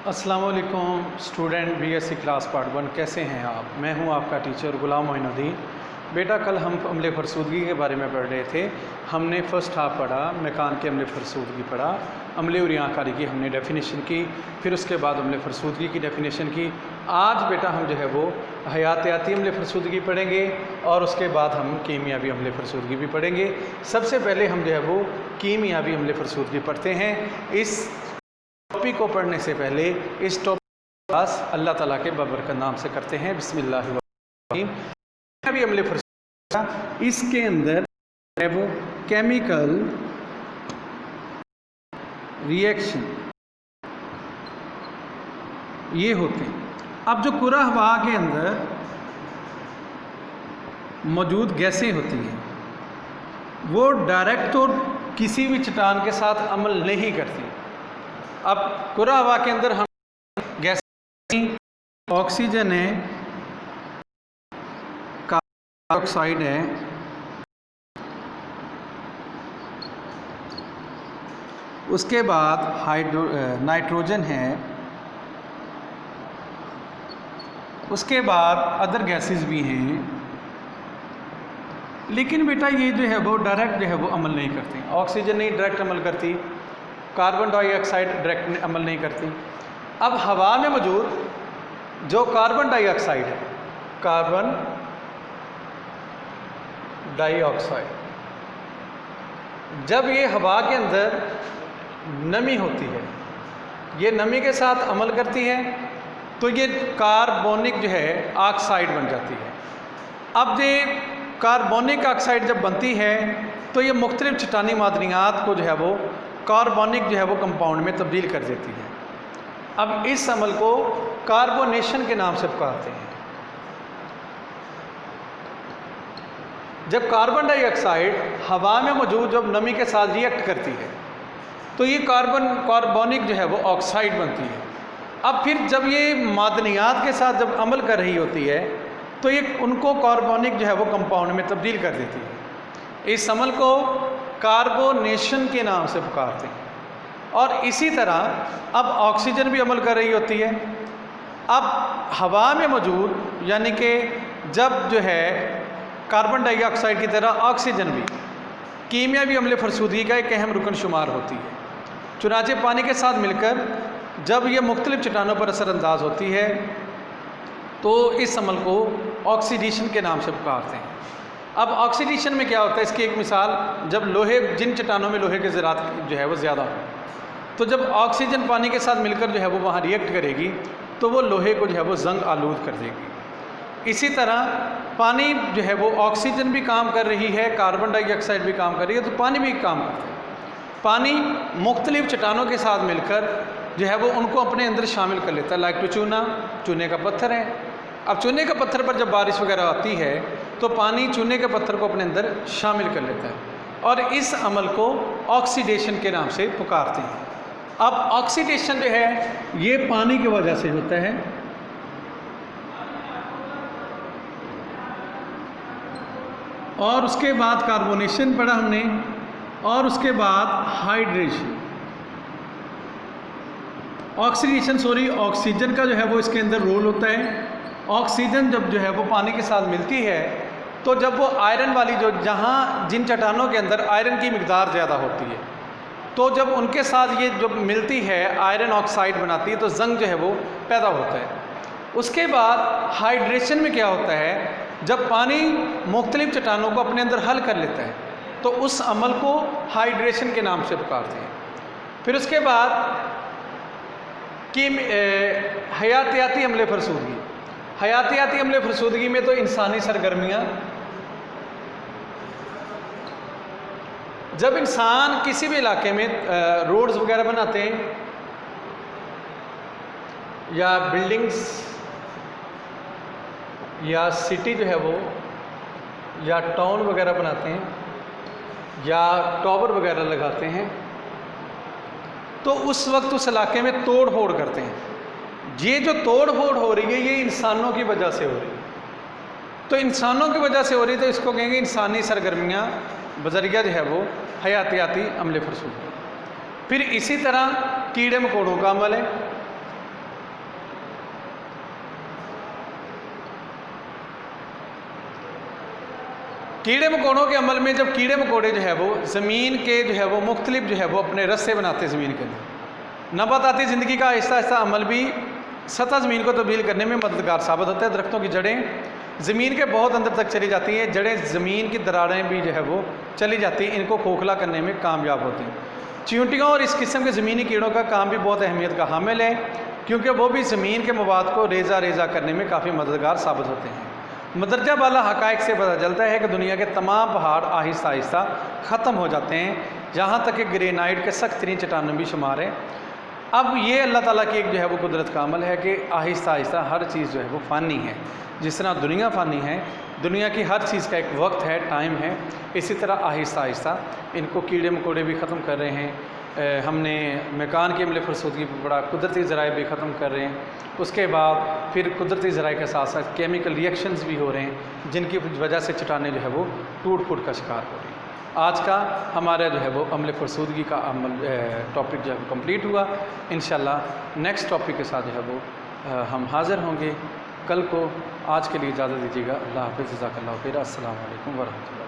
अस्सलाम वालेकुम student BSc class part 1। कैसे हैं आप? मैं हूं आपका टीचर गुलाम मोइनुद्दीन। बेटा, कल हम अम्ल फरसूदगी के बारे में पढ़ रहे थे। हमने फ़र्स्ट हाफ पढ़ा, मैकान के अम्ल फरसूदगी पढ़ा, अम्ल उरियांकारी की हमने डेफिनेशन की, फिर उसके बाद अम्ल फरसूदगी की डेफिनेशन की। आज बेटा हम जो है वो हयातियाती अम्ल फरसूदगी पढ़ेंगे और उसके बाद हम कीमियावी अम्ल फरसूदगी भी पढ़ेंगे। सबसे पहले हम जो है वो कीमियावी अम्ल फरसूदगी पढ़ते हैं। इस टॉपिक को पढ़ने से पहले इस टॉपिक का अल्लाह ताला के बबरकत नाम से करते हैं। बिस्मिल्लाहिर्रहमानिर्रहीम। अभी अम्ल फरसूदगी, इसके अंदर है वो केमिकल रिएक्शन ये होते हैं। अब जो कुरा हवा के अंदर मौजूद गैसें होती हैं वो डायरेक्ट तो किसी भी चट्टान के साथ अमल नहीं करती। अब कुरा हवा के अंदर हम गैस ऑक्सीजन है, कार्बन डाइऑक्साइड है, उसके बाद नाइट्रोजन है, उसके बाद अदर गैसेस भी हैं। लेकिन बेटा ये जो है वो डायरेक्ट जो है वो अमल नहीं करती। ऑक्सीजन नहीं डायरेक्ट अमल करती, कार्बन डाइऑक्साइड डायरेक्ट अमल नहीं करती। अब हवा में मौजूद जो कार्बन डाइऑक्साइड है, कार्बन डाइऑक्साइड, जब ये हवा के अंदर नमी होती है, ये नमी के साथ अमल करती है तो ये कार्बोनिक जो है ऑक्साइड बन जाती है। अब ये कार्बोनिक ऑक्साइड जब बनती है तो ये मुख्तलिफ चट्टानी मादनियात को जो है वो कार्बोनिक जो है वो कंपाउंड में तब्दील कर देती है। अब इस अमल को कार्बोनेशन के नाम से पुकारते हैं। जब कार्बन डाइऑक्साइड हवा में मौजूद जब नमी के साथ रिएक्ट करती है तो ये कार्बोनिक जो है वो ऑक्साइड बनती है। अब फिर जब ये मादनियात के साथ जब अमल कर रही होती है तो ये उनको कार्बोनिक जो है वो कंपाउंड में तब्दील कर देती है। इस अमल को कार्बोनेशन के नाम से पुकारते हैं। और इसी तरह अब ऑक्सीजन भी अमल कर रही होती है। अब हवा में मौजूद यानी कि जब जो है कार्बन डाइऑक्साइड की तरह ऑक्सीजन भी कीमियावी अम्ल फरसूदगी का एक अहम रुकन शुमार होती है। चुनाचे पानी के साथ मिलकर जब ये मुख्तलिफ चट्टानों पर असरअंदाज होती है तो इस अमल को ऑक्सीडेशन के नाम से पुकारते हैं। अब ऑक्सीडेशन में क्या होता है, इसकी एक मिसाल, जब लोहे, जिन चट्टानों में लोहे के ज़रात जो है वो ज़्यादा हो तो जब ऑक्सीजन पानी के साथ मिलकर जो है वो वहाँ रिएक्ट करेगी तो वो लोहे को जो है वो जंग आलूद कर देगी। इसी तरह पानी जो है वो ऑक्सीजन भी काम कर रही है, कार्बन डाइऑक्साइड भी काम कर रही है, तो पानी भी काम करता है। पानी मुख्तलिफ चट्टानों के साथ मिलकर जो है वो उनको अपने अंदर शामिल कर लेता है। लाइक टू चूने का पत्थर है। अब चूने के पत्थर पर जब बारिश वगैरह आती है तो पानी चूने के पत्थर को अपने अंदर शामिल कर लेता है और इस अमल को ऑक्सीडेशन के नाम से पुकारते हैं। अब ऑक्सीडेशन जो है ये पानी की वजह से होता है। और उसके बाद कार्बोनेशन पढ़ा हमने और उसके बाद हाइड्रेशन, ऑक्सीजन का जो है वो इसके अंदर रोल होता है। ऑक्सीजन जब जो है वो पानी के साथ मिलती है तो जब वो आयरन वाली जो जहाँ जिन चट्टानों के अंदर आयरन की मिकदार ज़्यादा होती है तो जब उनके साथ ये जब मिलती है आयरन ऑक्साइड बनाती है तो जंग जो है वो पैदा होता है। उसके बाद हाइड्रेशन में क्या होता है, जब पानी मुख्तलिफ चट्टानों को अपने अंदर हल कर लेता है तो उस अमल को हाइड्रेशन के नाम से पुकारते हैं। फिर उसके बाद कि हयातियाती अम्ल फरसूदगी, हयातियाती अम्ल फरसूदगी में तो इंसानी सरगर्मियाँ, जब इंसान किसी भी इलाके में रोड्स वगैरह बनाते हैं या बिल्डिंग्स या सिटी जो है वो या टाउन वगैरह बनाते हैं या टावर वगैरह लगाते हैं तो उस वक्त उस इलाके में तोड़ फोड़ करते हैं। ये जो तोड़ फोड़ हो रही है ये इंसानों की वजह से हो रही है। तो इंसानों की वजह से हो रही है तो इसको कहेंगे इंसानी सरगर्मियाँ बजरिया जो है वो हयातियाती अम्ल फरसूदगी। फिर इसी तरह कीड़े मकोड़ों का अमल है। कीड़े मकोड़ों के अमल में जब कीड़े मकोड़े जो है वो ज़मीन के जो है वो मुख्तलिफ जो है वो अपने रस्से बनाते हैं ज़मीन के अंदर, नबाताती ज़िंदगी का आहिस्ता आहिस्ता अमल भी सतह ज़मीन को तब्दील करने में मददगार साबित होता है। दरख्तों की जड़ें ज़मीन के बहुत अंदर तक चली जाती हैं, जड़ें ज़मीन की दरारें भी जो है वो चली जाती हैं, इनको खोखला करने में कामयाब होती हैं। चींटियों और इस किस्म के ज़मीनी कीड़ों का काम भी बहुत अहमियत का हामिल है, क्योंकि वो भी ज़मीन के मवाद को रेज़ा रेज़ा करने में काफ़ी मददगार साबित होते हैं। मदरजा बाला हक़ाइक़ से पता चलता है कि दुनिया के तमाम पहाड़ आहिस्ता आहिस्ता ख़त्म हो जाते हैं, जहाँ तक कि ग्रेनाइट के सख्त तरीन चट्टानों भी शुमार है। अब ये अल्लाह ताला की एक जो है वो कुदरत का अमल है कि आहिस्ता आहिस्ता हर चीज़ जो है वो फ़ानी है। जिस तरह दुनिया फ़ानी है, दुनिया की हर चीज़ का एक वक्त है, टाइम है, इसी तरह आहिस्ता आहिस्ता इनको कीड़े मकोड़े भी ख़त्म कर रहे हैं। हमने मकान की अमले फरसूदगी पर बड़ा कुदरती ज़राए भी ख़त्म कर रहे हैं। उसके बाद फिर कुदरती ज़राए के साथ साथ केमिकल रिएक्शंस भी हो रहे हैं, जिनकी वजह से चट्टानें जो है वो टूट फूट का शिकार हो रही हैं। आज का हमारा जो है वो अमले फरसूदगी का अमल टॉपिक जो है वो कम्प्लीट हुआ। इंशाल्लाह नेक्स्ट टॉपिक के साथ जो है वो हम हाज़िर होंगे कल को। आज के लिए इजाज़त दीजिएगा। अल्लाह हाफ़िज़, जज़ाकल्लाहु खैर। अस्सलामु अलैकुम व रहमतुल्लाह।